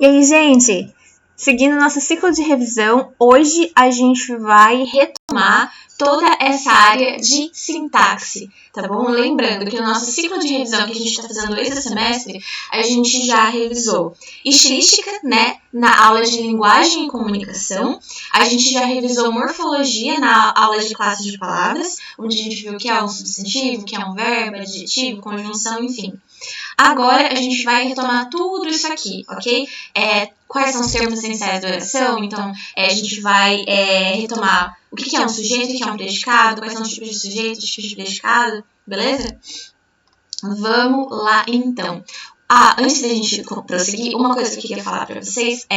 E aí, gente, seguindo nosso ciclo de revisão, hoje a gente vai retomar toda essa área de sintaxe, tá bom? Lembrando que no nosso ciclo de revisão que a gente está fazendo esse semestre, a gente já revisou estilística, né, na aula de linguagem e comunicação, a gente já revisou morfologia na aula de classe de palavras, onde a gente viu o que é um substantivo, o que é um verbo, adjetivo, conjunção, enfim. Agora a gente vai retomar tudo isso aqui, ok? Quais são os termos essenciais da oração? Então, a gente vai retomar o que é um sujeito, o que é um predicado, quais são os tipos de sujeito, os tipos de predicado, beleza? Vamos lá, então. Antes da gente prosseguir, uma coisa que eu queria falar para vocês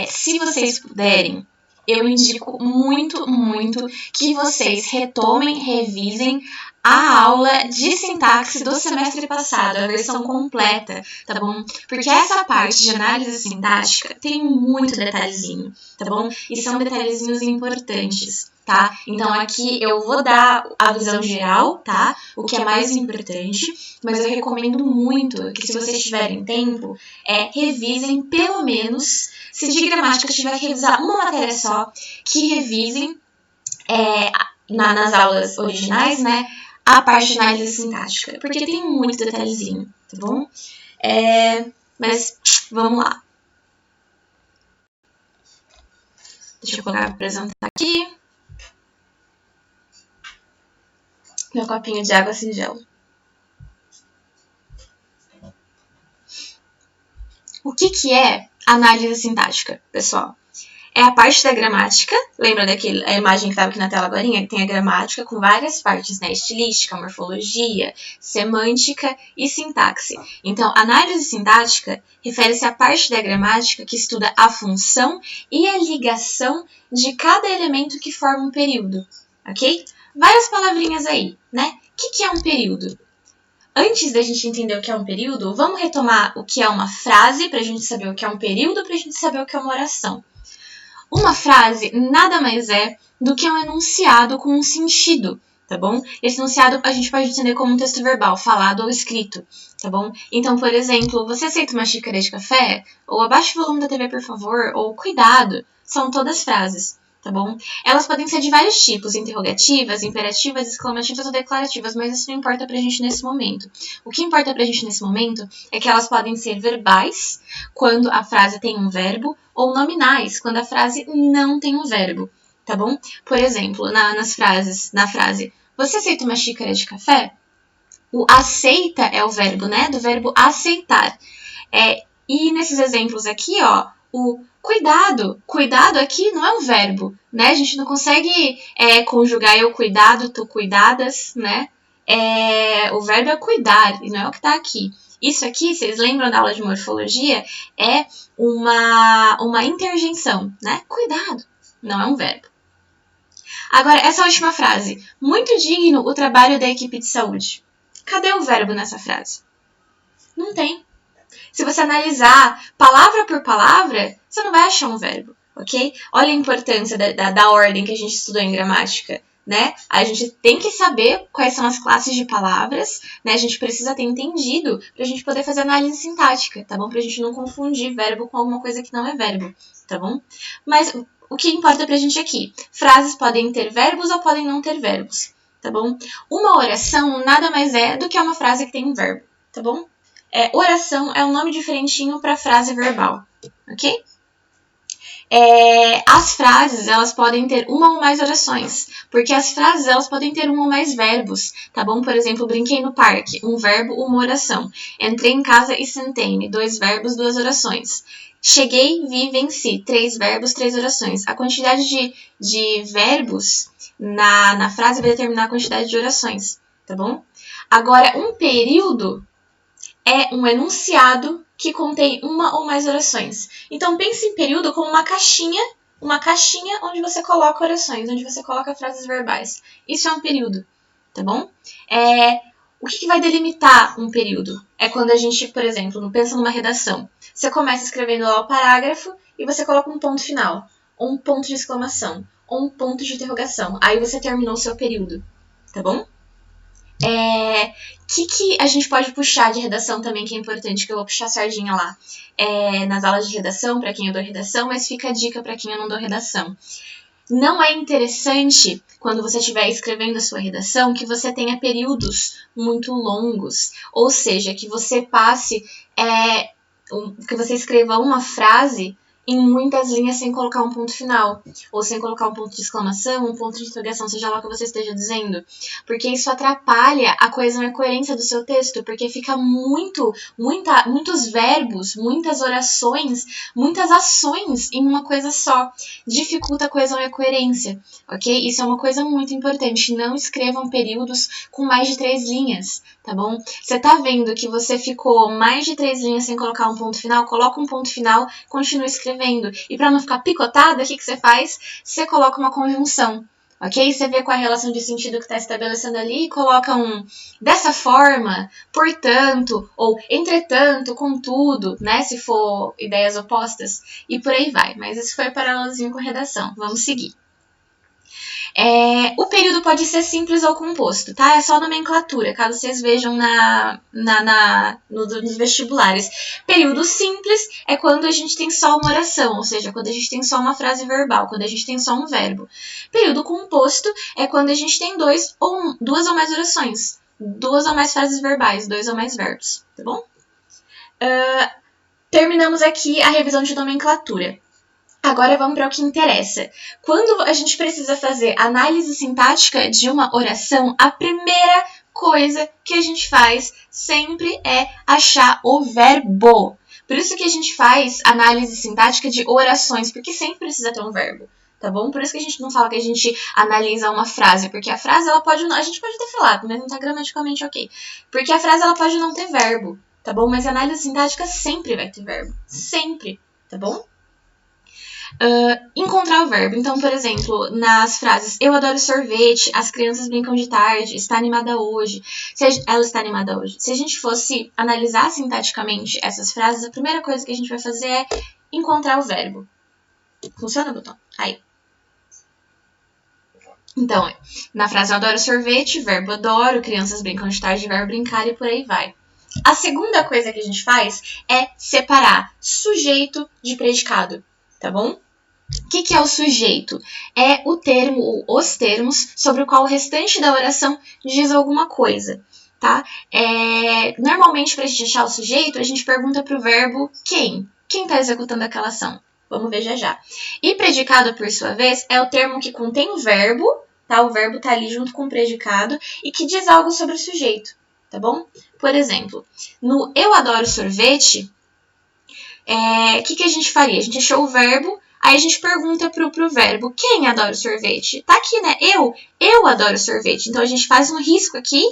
se vocês puderem, eu indico muito que vocês retomem, revisem a aula de sintaxe do semestre passado, a versão completa, tá bom? Porque essa parte de análise sintática tem muito detalhezinho, tá bom? E são detalhezinhos importantes, tá? Então aqui eu vou dar a visão geral, tá? O que é mais importante, mas eu recomendo muito que, se vocês tiverem tempo, revisem pelo menos, se de gramática tiver que revisar uma matéria só, que revisem nas aulas originais, né, a parte de análise sintática, porque tem muito detalhezinho, tá bom? Mas vamos lá. Deixa eu colocar para apresentar aqui. Meu copinho de água singelo. O que é análise sintática, pessoal? É a parte da gramática, lembra daquela imagem que estava aqui na tela agora? Que tem a gramática com várias partes, né? Estilística, morfologia, semântica e sintaxe. Então, análise sintática refere-se à parte da gramática que estuda a função e a ligação de cada elemento que forma um período, ok? Várias palavrinhas aí, né? O que é um período? Antes da gente entender o que é um período, vamos retomar o que é uma frase, para a gente saber o que é um período, para a gente saber o que é uma oração. Uma frase nada mais é do que um enunciado com um sentido, tá bom? Esse enunciado a gente pode entender como um texto verbal, falado ou escrito, tá bom? Então, por exemplo, você aceita uma xícara de café? Ou abaixa o volume da TV, por favor? Ou cuidado. São todas frases, tá bom? Elas podem ser de vários tipos, interrogativas, imperativas, exclamativas ou declarativas, mas isso não importa pra gente nesse momento. O que importa pra gente nesse momento é que elas podem ser verbais, quando a frase tem um verbo, ou nominais, quando a frase não tem um verbo, tá bom? Por exemplo, na frase, você aceita uma xícara de café? O aceita é o verbo, né? Do verbo aceitar. E nesses exemplos aqui, ó, o cuidado aqui não é um verbo, né? A gente não consegue conjugar eu cuidado, tu cuidadas, né? O verbo é cuidar, e não é o que tá aqui. Isso aqui, vocês lembram da aula de morfologia? É uma interjeição, né? Cuidado, não é um verbo. Agora, essa última frase. Muito digno o trabalho da equipe de saúde. Cadê o verbo nessa frase? Não tem. Se você analisar palavra por palavra, você não vai achar um verbo, ok? Olha a importância da ordem que a gente estudou em gramática, né? A gente tem que saber quais são as classes de palavras, né? A gente precisa ter entendido para a gente poder fazer análise sintática, tá bom? Para a gente não confundir verbo com alguma coisa que não é verbo, tá bom? Mas o que importa pra gente aqui? Frases podem ter verbos ou podem não ter verbos, tá bom? Uma oração nada mais é do que uma frase que tem um verbo, tá bom? Oração é um nome diferentinho para frase verbal, ok? As frases, elas podem ter uma ou mais orações, porque as frases, elas podem ter um ou mais verbos, tá bom? Por exemplo, brinquei no parque, um verbo, uma oração. Entrei em casa e sentei-me, 2 verbos, 2 orações. Cheguei, vi, venci, 3 verbos, 3 orações. A quantidade de verbos na frase vai determinar a quantidade de orações, tá bom? Agora, um período é um enunciado que contém uma ou mais orações. Então, pense em período como uma caixinha onde você coloca orações, onde você coloca frases verbais. Isso é um período, tá bom? O que vai delimitar um período? É quando a gente, por exemplo, pensa numa redação. Você começa escrevendo lá o parágrafo e você coloca um ponto final, ou um ponto de exclamação, ou um ponto de interrogação. Aí você terminou o seu período, tá bom? Que a gente pode puxar de redação também, que é importante, que eu vou puxar a sardinha lá nas aulas de redação, para quem eu dou redação, mas fica a dica para quem eu não dou redação. Não é interessante, quando você estiver escrevendo a sua redação, que você tenha períodos muito longos, ou seja, que você passe, que você escreva uma frase em muitas linhas sem colocar um ponto final, ou sem colocar um ponto de exclamação, um ponto de interrogação, seja lá o que você esteja dizendo, porque isso atrapalha a coesão e a coerência do seu texto, porque fica muitos verbos, muitas orações, muitas ações em uma coisa só, dificulta a coesão e a coerência, ok? Isso é uma coisa muito importante, não escrevam períodos com mais de 3 linhas, tá bom? Você tá vendo que você ficou mais de 3 linhas sem colocar um ponto final? Coloca um ponto final, continua escrevendo. E para não ficar picotada, o que você faz? Você coloca uma conjunção, ok? Você vê qual é a relação de sentido que está estabelecendo ali e coloca dessa forma, portanto, ou entretanto, contudo, né? Se for ideias opostas, e por aí vai. Mas esse foi o paralelozinho com redação. Vamos seguir. O período pode ser simples ou composto, tá? É só nomenclatura, caso vocês vejam nos vestibulares. Período simples é quando a gente tem só uma oração, ou seja, quando a gente tem só uma frase verbal, quando a gente tem só um verbo. Período composto é quando a gente tem duas ou mais orações, 2 ou mais frases verbais, 2 ou mais verbos, tá bom? Terminamos aqui a revisão de nomenclatura. Agora vamos para o que interessa. Quando a gente precisa fazer análise sintática de uma oração, a primeira coisa que a gente faz sempre é achar o verbo. Por isso que a gente faz análise sintática de orações, porque sempre precisa ter um verbo, tá bom? Por isso que a gente não fala que a gente analisa uma frase, porque a frase a gente pode ter falado, mas não tá gramaticalmente ok. Porque a frase ela pode não ter verbo, tá bom? Mas a análise sintática sempre vai ter verbo, sempre, tá bom? Encontrar o verbo. Então, por exemplo, nas frases eu adoro sorvete, as crianças brincam de tarde, está animada hoje, ela está animada hoje. Se a gente fosse analisar sintaticamente essas frases, a primeira coisa que a gente vai fazer é encontrar o verbo. Funciona, botão? Aí. Então, na frase eu adoro sorvete, verbo adoro, crianças brincam de tarde, verbo brincar e por aí vai. A segunda coisa que a gente faz é separar sujeito de predicado. Tá bom? O que é o sujeito? É o termo ou os termos sobre o qual o restante da oração diz alguma coisa, tá? Normalmente, para a gente achar o sujeito, a gente pergunta para o verbo quem? Quem está executando aquela ação? Vamos ver já já. E predicado, por sua vez, é o termo que contém o verbo, tá? O verbo está ali junto com o predicado e que diz algo sobre o sujeito, tá bom? Por exemplo, no eu adoro sorvete, o que a gente faria? A gente achou o verbo, aí a gente pergunta pro verbo, quem adora sorvete? Tá aqui, né? Eu adoro sorvete. Então, a gente faz um risco aqui,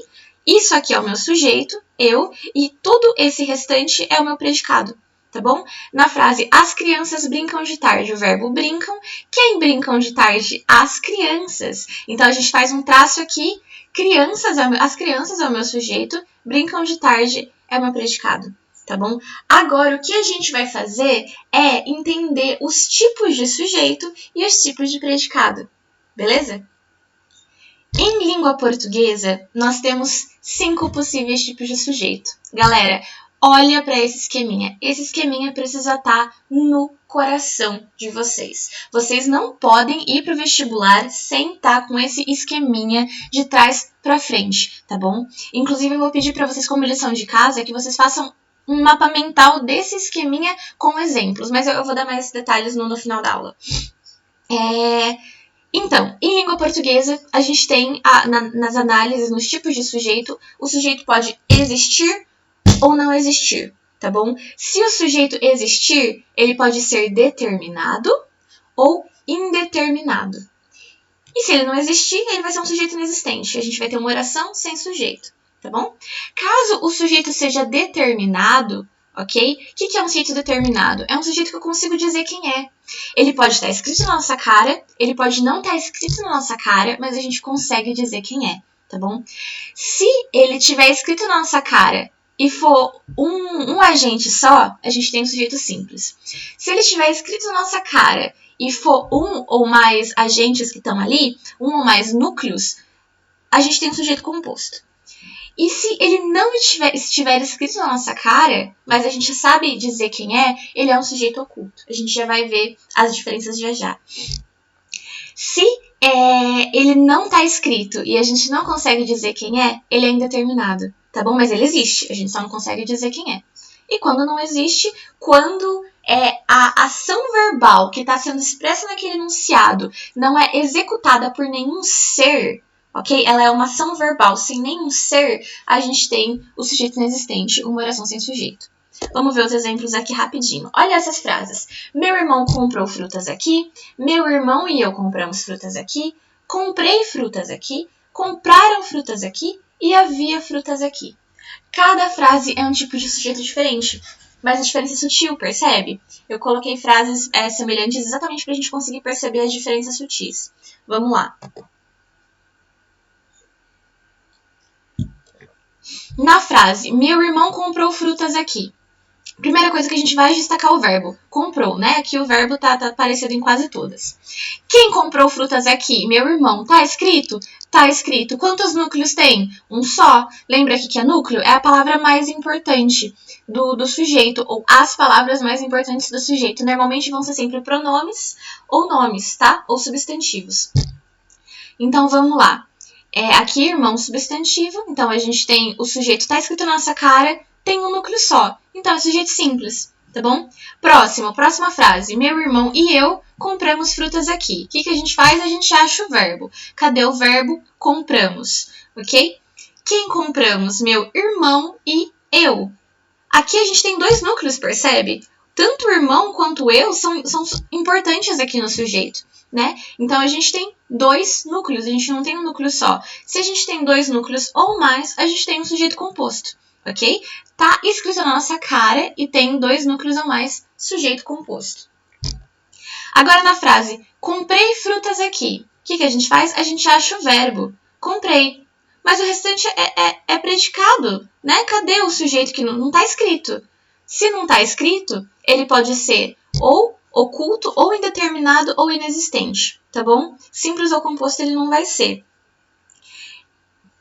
isso aqui é o meu sujeito, eu, e tudo esse restante é o meu predicado, tá bom? Na frase, as crianças brincam de tarde, o verbo brincam. Quem brincam de tarde? As crianças. Então, a gente faz um traço aqui, as crianças é o meu sujeito, brincam de tarde é o meu predicado. Tá bom? Agora, o que a gente vai fazer é entender os tipos de sujeito e os tipos de predicado, beleza? Em língua portuguesa, nós temos 5 possíveis tipos de sujeito. Galera, olha para esse esqueminha. Esse esqueminha precisa estar no coração de vocês. Vocês não podem ir para o vestibular sem estar com esse esqueminha de trás para frente, tá bom? Inclusive, eu vou pedir para vocês, como lição de casa, que vocês façam um mapa mental desse esqueminha com exemplos, mas eu vou dar mais detalhes no final da aula. Então, em língua portuguesa, a gente tem, nas análises, nos tipos de sujeito, o sujeito pode existir ou não existir, tá bom? Se o sujeito existir, ele pode ser determinado ou indeterminado. E se ele não existir, ele vai ser um sujeito inexistente. A gente vai ter uma oração sem sujeito. Tá bom? Caso o sujeito seja determinado, ok? O que é um sujeito determinado? É um sujeito que eu consigo dizer quem é. Ele pode estar escrito na nossa cara, ele pode não estar escrito na nossa cara, mas a gente consegue dizer quem é, tá bom? Se ele tiver escrito na nossa cara e for um agente só, a gente tem um sujeito simples. Se ele estiver escrito na nossa cara e for um ou mais agentes que estão ali, um ou mais núcleos, a gente tem um sujeito composto. E se ele não estiver escrito na nossa cara, mas a gente sabe dizer quem é, ele é um sujeito oculto. A gente já vai ver as diferenças já já. Se ele não está escrito e a gente não consegue dizer quem é, ele é indeterminado, tá bom? Mas ele existe, a gente só não consegue dizer quem é. E quando não existe, quando a ação verbal que está sendo expressa naquele enunciado não é executada por nenhum ser, ok? Ela é uma ação verbal sem nenhum ser, a gente tem o sujeito inexistente, uma oração sem sujeito. Vamos ver os exemplos aqui rapidinho. Olha essas frases. Meu irmão comprou frutas aqui. Meu irmão e eu compramos frutas aqui. Comprei frutas aqui. Compraram frutas aqui. E havia frutas aqui. Cada frase é um tipo de sujeito diferente. Mas a diferença é sutil, percebe? Eu coloquei frases semelhantes exatamente para a gente conseguir perceber as diferenças sutis. Vamos lá. Na frase, meu irmão comprou frutas aqui. Primeira coisa que a gente vai destacar o verbo. Comprou, né? Aqui o verbo tá aparecido em quase todas. Quem comprou frutas aqui? Meu irmão. Tá escrito? Tá escrito. Quantos núcleos tem? Um só. Lembra aqui que núcleo é a palavra mais importante do sujeito, ou as palavras mais importantes do sujeito. Normalmente vão ser sempre pronomes ou nomes, tá? Ou substantivos. Então, vamos lá. Aqui, irmão, substantivo. Então, a gente tem o sujeito, tá escrito na nossa cara, tem um núcleo só. Então, é sujeito simples, tá bom? Próxima frase. Meu irmão e eu compramos frutas aqui. O que a gente faz? A gente acha o verbo. Cadê o verbo? Compramos, ok? Quem compramos? Meu irmão e eu. Aqui a gente tem dois núcleos, percebe? Tanto o irmão quanto eu são importantes aqui no sujeito, né? Então, a gente tem dois núcleos, a gente não tem um núcleo só. Se a gente tem dois núcleos ou mais, a gente tem um sujeito composto, ok? Tá escrito na nossa cara e tem dois núcleos ou mais, sujeito composto. Agora, na frase, comprei frutas aqui. O que a gente faz? A gente acha o verbo, comprei. Mas o restante é predicado, né? Cadê o sujeito que não está escrito? Se não está escrito, ele pode ser ou oculto, ou indeterminado, ou inexistente, tá bom? Simples ou composto ele não vai ser.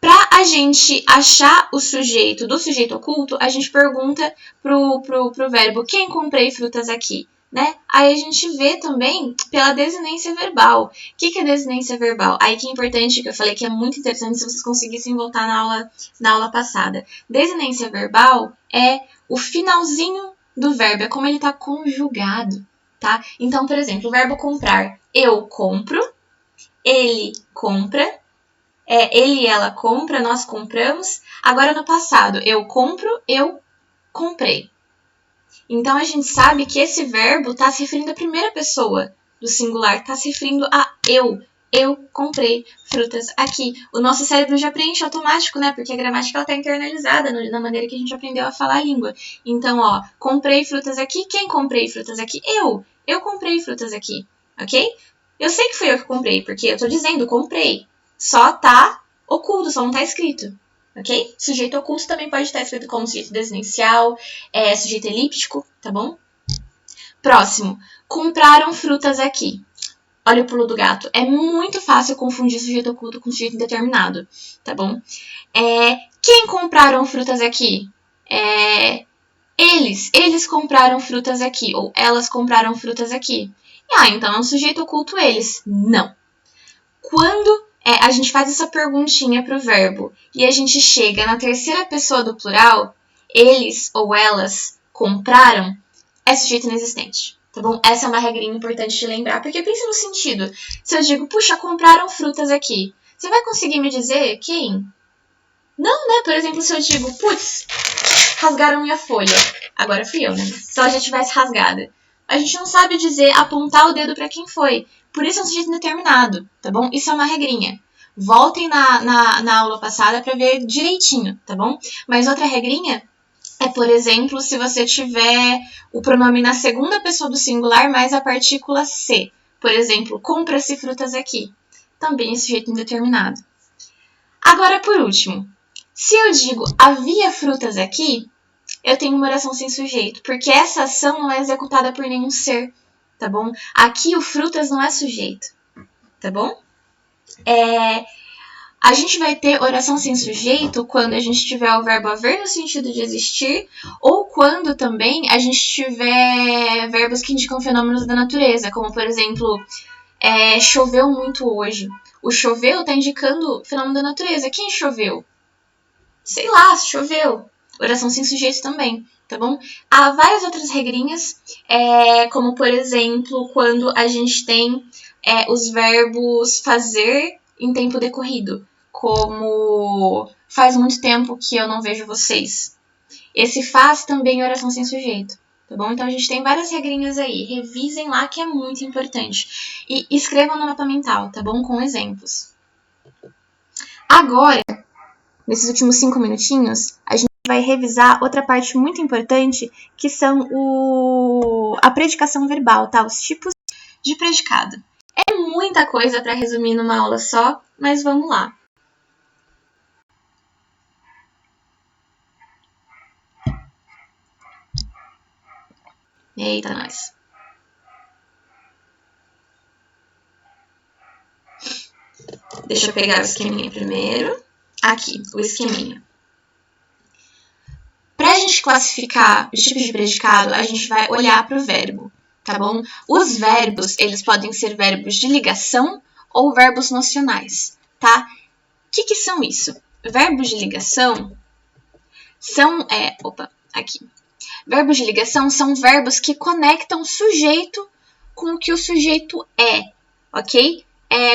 Para a gente achar o sujeito do sujeito oculto, a gente pergunta pro verbo quem comprei frutas aqui, né? Aí a gente vê também pela desinência verbal. O que é desinência verbal? Aí que é importante, que eu falei que é muito interessante se vocês conseguissem voltar na aula passada. Desinência verbal é o finalzinho do verbo, é como ele está conjugado, tá? Então, por exemplo, o verbo comprar. Eu compro, ele compra, ele e ela compra, nós compramos. Agora no passado, eu compro, eu comprei. Então, a gente sabe que esse verbo está se referindo à primeira pessoa do singular, está se referindo a eu. Eu comprei frutas aqui. O nosso cérebro já preenche automático, né? Porque a gramática está internalizada na maneira que a gente aprendeu a falar a língua. Então, comprei frutas aqui. Quem comprei frutas aqui? Eu. Eu comprei frutas aqui, ok? Eu sei que fui eu que comprei, porque eu tô dizendo comprei. Só tá oculto, só não tá escrito. Ok? Sujeito oculto também pode estar escrito como sujeito desinencial, sujeito elíptico, tá bom? Próximo. Compraram frutas aqui. Olha o pulo do gato. É muito fácil confundir sujeito oculto com sujeito indeterminado, tá bom? Quem compraram frutas aqui? Eles compraram frutas aqui. Ou elas compraram frutas aqui. Então é um sujeito oculto eles. Não. Quando a gente faz essa perguntinha para o verbo e a gente chega na terceira pessoa do plural, eles ou elas compraram, é sujeito inexistente, tá bom? Essa é uma regrinha importante de lembrar, porque pensa no sentido. Se eu digo, puxa, compraram frutas aqui, você vai conseguir me dizer quem? Não, né? Por exemplo, se eu digo, putz, rasgaram minha folha. Agora fui eu, né? Se ela já tivesse rasgada. A gente não sabe dizer, apontar o dedo para quem foi. Por isso é um sujeito indeterminado, tá bom? Isso é uma regrinha. Voltem na aula passada para ver direitinho, tá bom? Mas outra regrinha é, por exemplo, se você tiver o pronome na segunda pessoa do singular mais a partícula se. Por exemplo, compra-se frutas aqui. Também é sujeito indeterminado. Agora, por último, se eu digo havia frutas aqui, eu tenho uma oração sem sujeito, porque essa ação não é executada por nenhum ser, tá bom? Aqui o frutas não é sujeito, tá bom? A gente vai ter oração sem sujeito quando a gente tiver o verbo haver no sentido de existir, ou quando também a gente tiver verbos que indicam fenômenos da natureza, como, por exemplo, choveu muito hoje. O choveu está indicando fenômeno da natureza. Quem choveu? Sei lá, choveu. Oração sem sujeito também, tá bom? Há várias outras regrinhas, como, por exemplo, quando a gente tem os verbos fazer em tempo decorrido, como faz muito tempo que eu não vejo vocês. Esse faz também é oração sem sujeito, tá bom? Então a gente tem várias regrinhas aí. Revisem lá que é muito importante. E escrevam no mapa mental, tá bom? Com exemplos. Agora, nesses últimos 5 minutinhos, a gente vai revisar outra parte muito importante, que são a predicação verbal, tá? Os tipos de predicado. É muita coisa para resumir numa aula só, mas vamos lá. Eita, nós. Deixa eu pegar o esqueminha primeiro. Aqui, o esqueminha. Para a gente classificar os tipos de predicado, a gente vai olhar para o verbo, tá bom? Os verbos, eles podem ser verbos de ligação ou verbos nocionais, tá? O que são isso? Verbos de ligação são... Verbos de ligação são verbos que conectam o sujeito com o que o sujeito é, ok?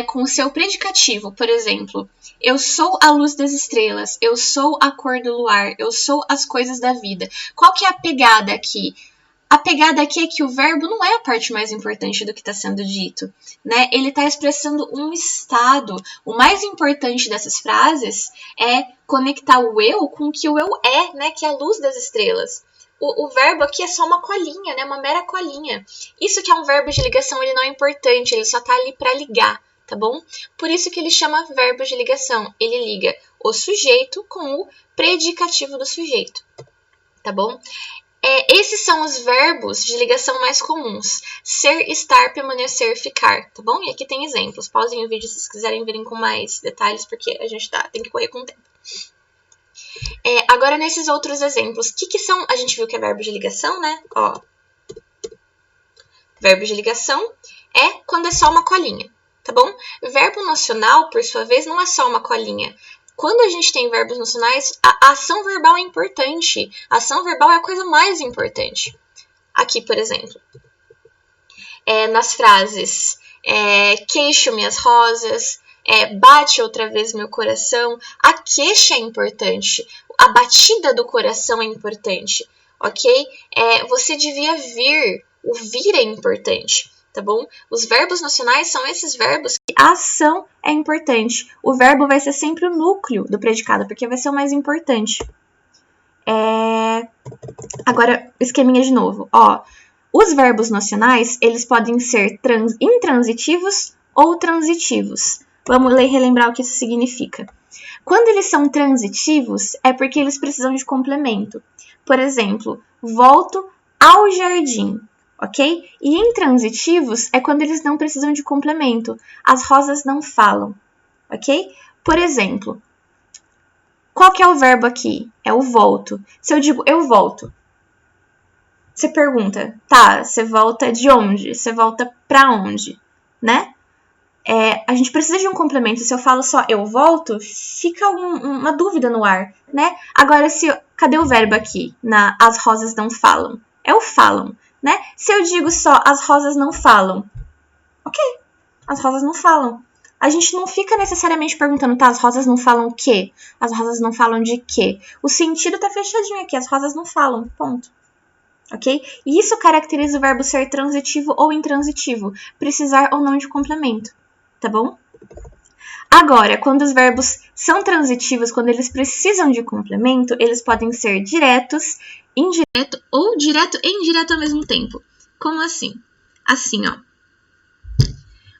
Com o seu predicativo, por exemplo, eu sou a luz das estrelas, eu sou a cor do luar, eu sou as coisas da vida. Qual que é a pegada aqui? A pegada aqui é que o verbo não é a parte mais importante do que está sendo dito, né? Ele está expressando um estado. O mais importante dessas frases é conectar o eu com o que o eu é, né? Que é a luz das estrelas. O verbo aqui é só uma colinha, né? Uma mera colinha. Isso que é um verbo de ligação, ele não é importante, ele só está ali para ligar, tá bom? Por isso que ele chama verbo de ligação. Ele liga o sujeito com o predicativo do sujeito, tá bom? Esses são os verbos de ligação mais comuns. Ser, estar, permanecer, ficar, tá bom? E aqui tem exemplos. Pausem o vídeo se vocês quiserem verem com mais detalhes, porque a gente tem que correr com o tempo. Agora, nesses outros exemplos, o que são? A gente viu que é verbo de ligação, né? Ó, verbo de ligação é quando é só uma colinha, tá bom? Verbo nocional, por sua vez, não é só uma colinha. Quando a gente tem verbos nocionais, a ação verbal é importante. A ação verbal é a coisa mais importante. Aqui, por exemplo, nas frases queixo-me as rosas, bate outra vez meu coração, a queixa é importante, a batida do coração é importante, ok? Você devia vir, o vir é importante, tá bom? Os verbos nocionais são esses verbos que a ação é importante. O verbo vai ser sempre o núcleo do predicado, porque vai ser o mais importante. Agora, esqueminha de novo. Ó, os verbos nocionais, eles podem ser intransitivos ou transitivos. Vamos relembrar o que isso significa. Quando eles são transitivos, é porque eles precisam de complemento. Por exemplo, volto ao jardim, ok? E intransitivos é quando eles não precisam de complemento. As rosas não falam, ok? Por exemplo, qual que é o verbo aqui? É o volto. Se eu digo eu volto, você pergunta, tá, você volta de onde? Você volta pra onde? Né? A gente precisa de um complemento. Se eu falo só eu volto, fica uma dúvida no ar, né? Agora, cadê o verbo aqui? As rosas não falam. É o falam, né? Se eu digo só as rosas não falam, ok, as rosas não falam. A gente não fica necessariamente perguntando, tá, as rosas não falam o quê? As rosas não falam de quê? O sentido tá fechadinho aqui, as rosas não falam, ponto. Ok? E isso caracteriza o verbo ser transitivo ou intransitivo, precisar ou não de complemento, tá bom? Agora, quando os verbos são transitivos, quando eles precisam de complemento, eles podem ser diretos, indireto ou direto e indireto ao mesmo tempo. Como assim? Assim, ó.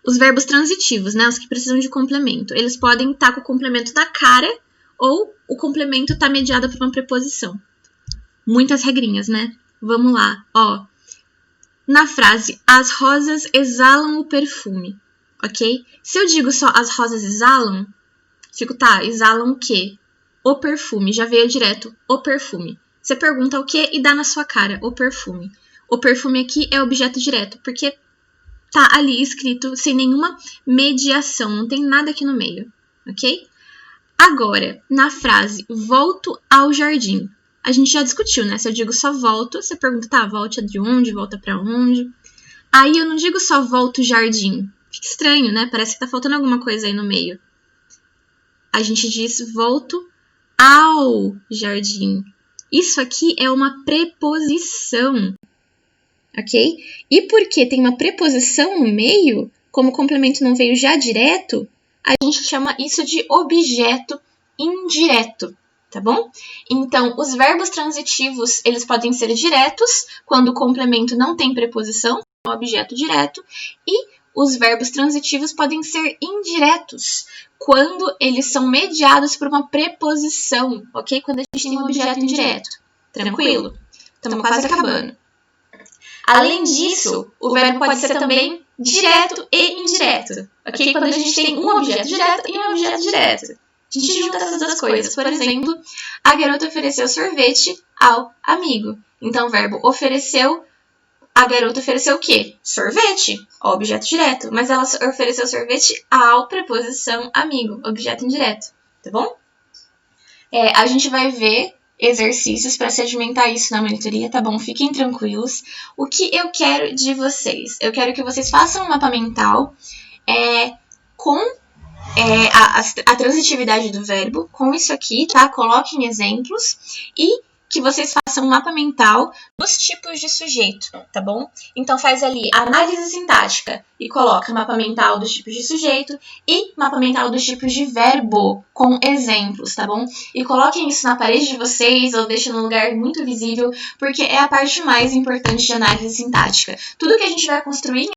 Os verbos transitivos, né, os que precisam de complemento, eles podem estar com o complemento da cara ou o complemento está mediado por uma preposição. Muitas regrinhas, né? Vamos lá, ó. Na frase, as rosas exalam o perfume, ok? Se eu digo só as rosas exalam, Fico, tá, exalam o quê? O perfume. Já veio direto, o perfume. Você pergunta o quê e dá na sua cara, o perfume. O perfume aqui é objeto direto, porque tá ali escrito sem nenhuma mediação, não tem nada aqui no meio, ok? Agora, na frase, volto ao jardim. A gente já discutiu, né? Se eu digo só volto, você pergunta, tá, volta de onde, volta pra onde? Aí eu não digo só volto jardim. Fica estranho, né? Parece que tá faltando alguma coisa aí no meio. A gente diz volto ao jardim. Isso aqui é uma preposição, ok? E porque tem uma preposição no meio, como o complemento não veio já direto, a gente chama isso de objeto indireto, tá bom? Então, os verbos transitivos, eles podem ser diretos, quando o complemento não tem preposição, é um objeto direto, e os verbos transitivos podem ser indiretos, quando eles são mediados por uma preposição, ok? Quando a gente tem um objeto indireto. Tranquilo? Estamos quase acabando. Além disso, o verbo pode ser também direto e indireto, ok? Quando a gente tem um objeto direto e um objeto direto. A gente junta essas duas coisas. Por exemplo, a garota ofereceu sorvete ao amigo. Então, o verbo ofereceu, a garota ofereceu o quê? Sorvete, objeto direto. Mas ela ofereceu sorvete ao preposição amigo, objeto indireto. Tá bom? A gente vai ver exercícios para sedimentar isso na monitoria, tá bom? Fiquem tranquilos. O que eu quero de vocês? Eu quero que vocês façam um mapa mental com a transitividade do verbo, com isso aqui, tá? Coloquem exemplos e que vocês façam um mapa mental dos tipos de sujeito, tá bom? Então faz ali análise sintática e coloca mapa mental dos tipos de sujeito e mapa mental dos tipos de verbo com exemplos, tá bom? E coloquem isso na parede de vocês ou deixem num lugar muito visível, porque é a parte mais importante de análise sintática. Tudo que a gente vai construir